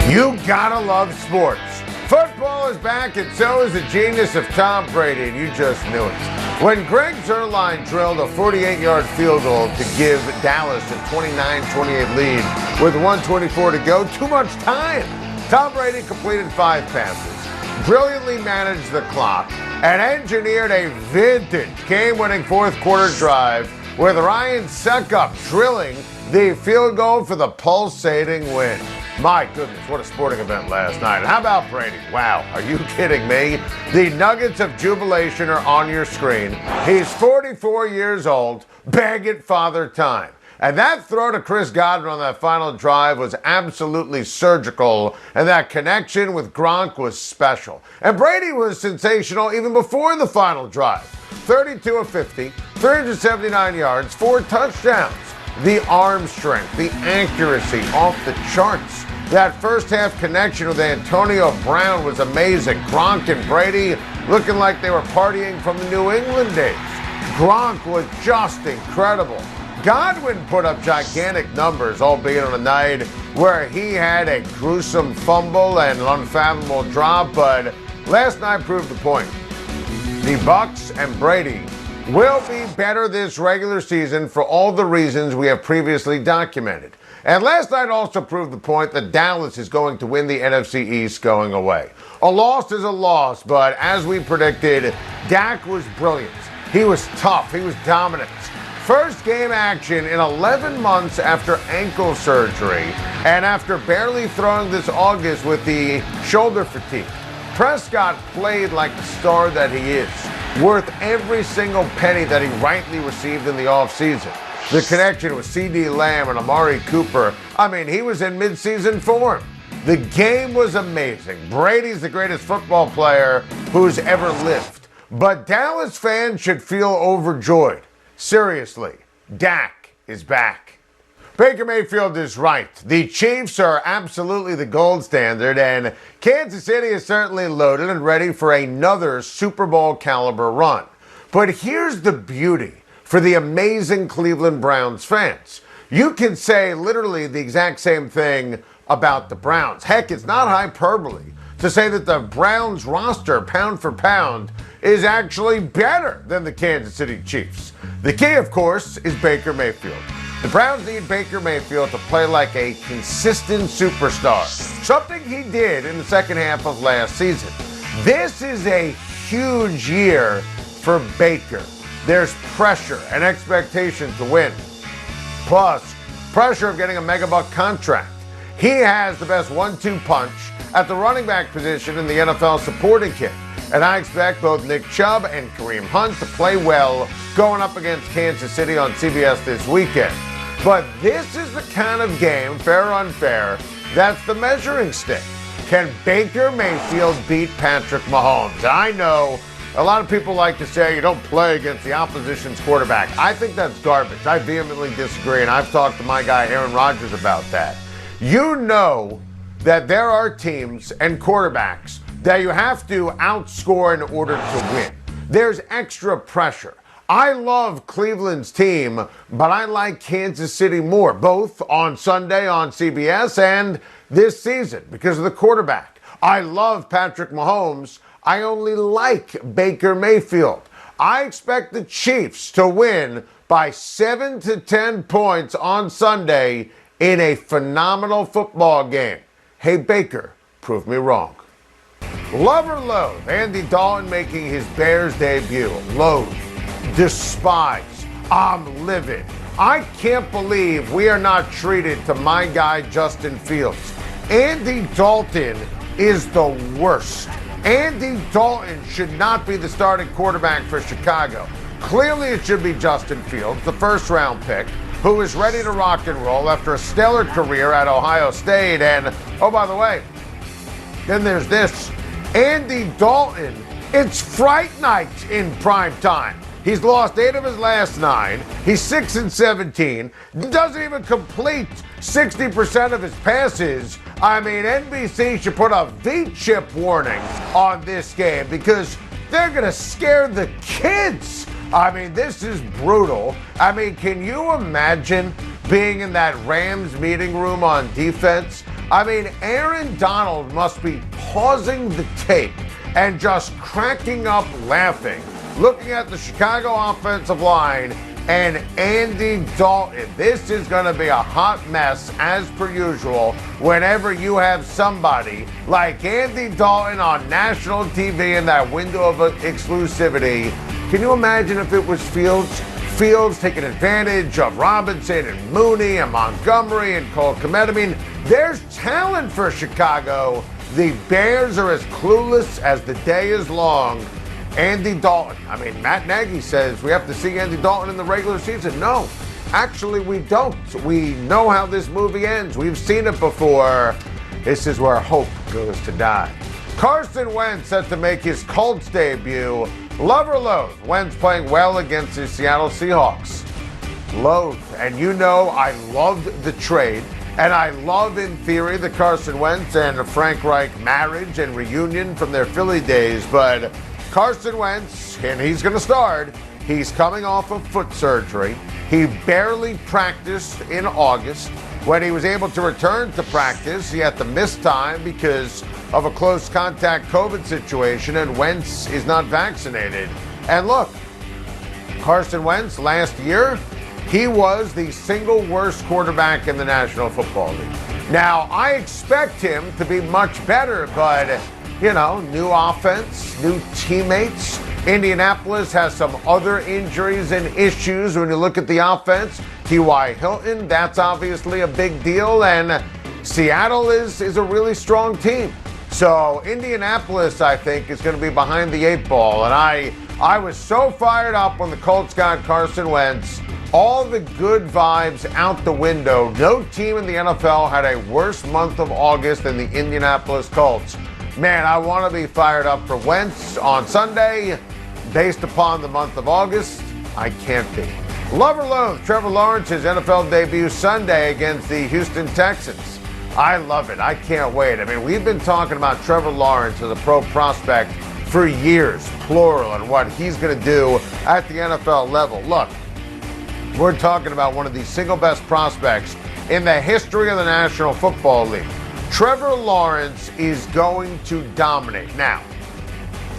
You gotta love sports. Football is back, and so is the genius of Tom Brady, and you just knew it. When Greg Zuerlein drilled a 48-yard field goal to give Dallas a 29-28 lead with 1:24 to go, too much time. Tom Brady completed 5 passes, brilliantly managed the clock, and engineered a vintage game-winning fourth-quarter drive with Ryan Succop drilling the field goal for the pulsating win. My goodness, what a sporting event last night. And how about Brady? Wow, are you kidding me? The nuggets of jubilation are on your screen. He's 44 years old, begging father time. And that throw to Chris Godwin on that final drive was absolutely surgical, and that connection with Gronk was special. And Brady was sensational even before the final drive. 32 of 50, 379 yards, 4 touchdowns. The arm strength, the accuracy off the charts. That first half connection with Antonio Brown was amazing. Gronk and Brady looking like they were partying from the New England days. Gronk was just incredible. Godwin put up gigantic numbers, albeit on a night where he had a gruesome fumble and an unfathomable drop, but last night proved the point. The Bucs and Brady will be better this regular season for all the reasons we have previously documented. And last night also proved the point that Dallas is going to win the NFC East going away. A loss is a loss, but as we predicted, Dak was brilliant. He was tough. He was dominant. First game action in 11 months after ankle surgery and after barely throwing this August with the shoulder fatigue. Prescott played like the star that he is, worth every single penny that he rightly received in the offseason. The connection with C.D. Lamb and Amari Cooper, he was in midseason form. The game was amazing. Brady's the greatest football player who's ever lived. But Dallas fans should feel overjoyed. Seriously, Dak is back. Baker Mayfield is right. The Chiefs are absolutely the gold standard, and Kansas City is certainly loaded and ready for another Super Bowl caliber run. But here's the beauty for the amazing Cleveland Browns fans. You can say literally the exact same thing about the Browns. Heck, it's not hyperbole to say that the Browns roster, pound for pound, is actually better than the Kansas City Chiefs. The key, of course, is Baker Mayfield. The Browns need Baker Mayfield to play like a consistent superstar, something he did in the second half of last season. This is a huge year for Baker. There's pressure and expectation to win, plus pressure of getting a megabuck contract. He has the best 1-2 punch at the running back position in the NFL supporting kit. And I expect both Nick Chubb and Kareem Hunt to play well going up against Kansas City on CBS this weekend. But this is the kind of game, fair or unfair, that's the measuring stick. Can Baker Mayfield beat Patrick Mahomes? I know a lot of people like to say you don't play against the opposition's quarterback. I think that's garbage. I vehemently disagree, and I've talked to my guy Aaron Rodgers about that. You know that there are teams and quarterbacks that you have to outscore in order to win. There's extra pressure. I love Cleveland's team, but I like Kansas City more, both on Sunday on CBS and this season because of the quarterback. I love Patrick Mahomes. I only like Baker Mayfield. I expect the Chiefs to win by 7 to 10 points on Sunday in a phenomenal football game. Hey, Baker, prove me wrong. Love or loathe, Andy Dalton making his Bears debut. Loathe, despise, I'm livid. I can't believe we are not treated to my guy Justin Fields. Andy Dalton is the worst. Andy Dalton should not be the starting quarterback for Chicago. Clearly it should be Justin Fields, the first-round pick, who is ready to rock and roll after a stellar career at Ohio State. And, oh, by the way, then there's this. Andy Dalton, it's fright night in prime time. He's lost 8 of his last 9. He's 6-17. Doesn't even complete 60% of his passes. NBC should put a V-chip warning on this game because they're going to scare the kids. This is brutal. Can you imagine being in that Rams meeting room on defense? I mean, Aaron Donald must be pausing the tape and just cracking up laughing, looking at the Chicago offensive line and Andy Dalton. This is going to be a hot mess, as per usual, whenever you have somebody like Andy Dalton on national TV in that window of exclusivity. Can you imagine if it was Fields? Fields taking advantage of Robinson and Mooney and Montgomery and Cole Kmet. I mean, there's talent for Chicago. The Bears are as clueless as the day is long. Andy Dalton. I mean, Matt Nagy says we have to see Andy Dalton in the regular season. No, actually we don't. We know how this movie ends. We've seen it before. This is where hope goes to die. Carson Wentz set to make his Colts debut. Love or loathe, Wentz playing well against the Seattle Seahawks. Loathe. And you know I loved the trade. And I love, in theory, the Carson Wentz and Frank Reich marriage and reunion from their Philly days. But Carson Wentz, and he's going to start, he's coming off of foot surgery. He barely practiced in August. When he was able to return to practice, he had to miss time because of a close contact COVID situation, and Wentz is not vaccinated. And look, Carson Wentz last year, he was the single worst quarterback in the National Football League. Now, I expect him to be much better, but, you know, new offense, new teammates. Indianapolis has some other injuries and issues when you look at the offense. T.Y. Hilton, that's obviously a big deal, and Seattle is a really strong team. So Indianapolis, I think, is going to be behind the eight ball, and I was so fired up when the Colts got Carson Wentz. All the good vibes out the window. No team in the NFL had a worse month of August than the Indianapolis Colts. Man, I want to be fired up for Wentz on Sunday. Based upon the month of August, I can't be. Love or loathe, Trevor Lawrence's NFL debut Sunday against the Houston Texans. I love it. I can't wait. I mean, we've been talking about Trevor Lawrence as a pro prospect for years, plural, and what he's going to do at the NFL level. Look, we're talking about one of the single best prospects in the history of the National Football League. Trevor Lawrence is going to dominate. Now,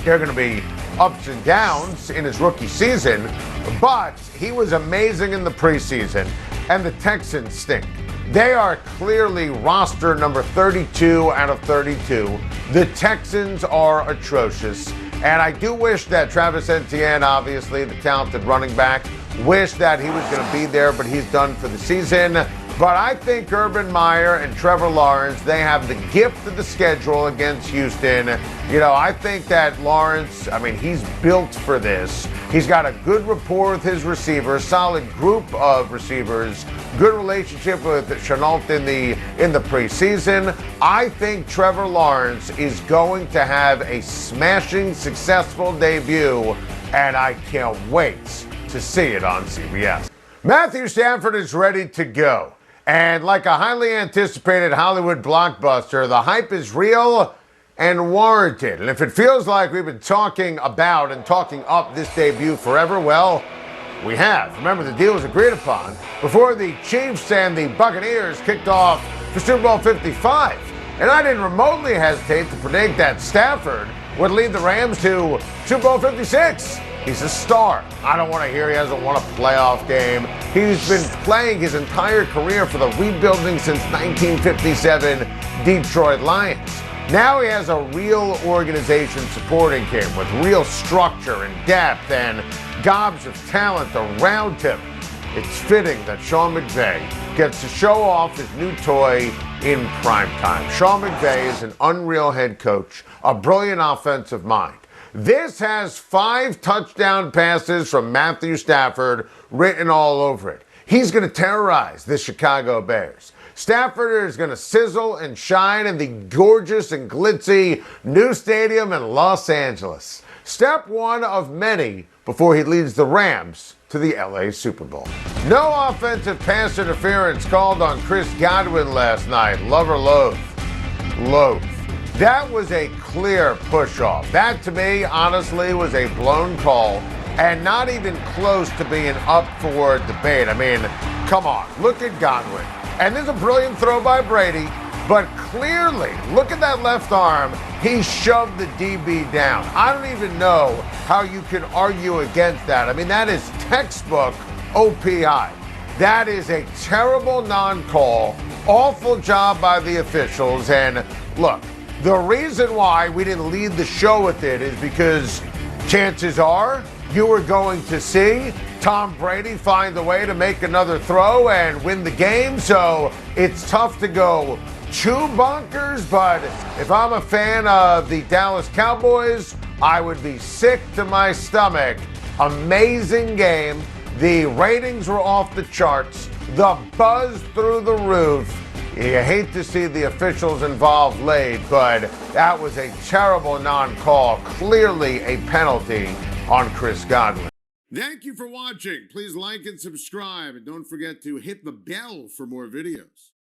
there are going to be ups and downs in his rookie season, but he was amazing in the preseason, and the Texans stink. They are clearly roster number 32 out of 32. The Texans are atrocious, and I do wish that Travis Etienne, obviously the talented running back, wish that he was going to be there, but he's done for the season. But I think Urban Meyer and Trevor Lawrence, they have the gift of the schedule against Houston. You know, I think that Lawrence, I mean, he's built for this. He's got a good rapport with his receivers, solid group of receivers, good relationship with Chenault in the preseason. I think Trevor Lawrence is going to have a smashing, successful debut, and I can't wait to see it on CBS. Matthew Stafford is ready to go. And like a highly anticipated Hollywood blockbuster, the hype is real and warranted. And if it feels like we've been talking about and talking up this debut forever, well, we have. Remember, the deal was agreed upon before the Chiefs and the Buccaneers kicked off for Super Bowl 55. And I didn't remotely hesitate to predict that Stafford would lead the Rams to Super Bowl 56. He's a star. I don't want to hear he hasn't won a playoff game. He's been playing his entire career for the rebuilding since 1957 Detroit Lions. Now he has a real organization supporting him with real structure and depth and gobs of talent around him. It's fitting that Sean McVay gets to show off his new toy in primetime. Sean McVay is an unreal head coach, a brilliant offensive mind. This has 5 touchdown passes from Matthew Stafford written all over it. He's going to terrorize the Chicago Bears. Stafford is going to sizzle and shine in the gorgeous and glitzy new stadium in Los Angeles. Step one of many before he leads the Rams to the LA Super Bowl. No offensive pass interference called on Chris Godwin last night. Love or loathe? Loathe. That was a clear push-off. That, to me, honestly, was a blown call and not even close to being up for debate. I mean, come on, look at Godwin. And there's a brilliant throw by Brady. But clearly, look at that left arm. He shoved the DB down. I don't even know how you can argue against that. I mean, that is textbook OPI. That is a terrible non-call. Awful job by the officials. And look, the reason why we didn't lead the show with it is because chances are you were going to see Tom Brady find a way to make another throw and win the game. So it's tough to go too bonkers, but if I'm a fan of the Dallas Cowboys, I would be sick to my stomach. Amazing game. The ratings were off the charts. The buzz through the roof. You hate to see the officials involved late, but that was a terrible non-call. Clearly a penalty on Chris Godwin. Thank you for watching. Please like and subscribe, and don't forget to hit the bell for more videos.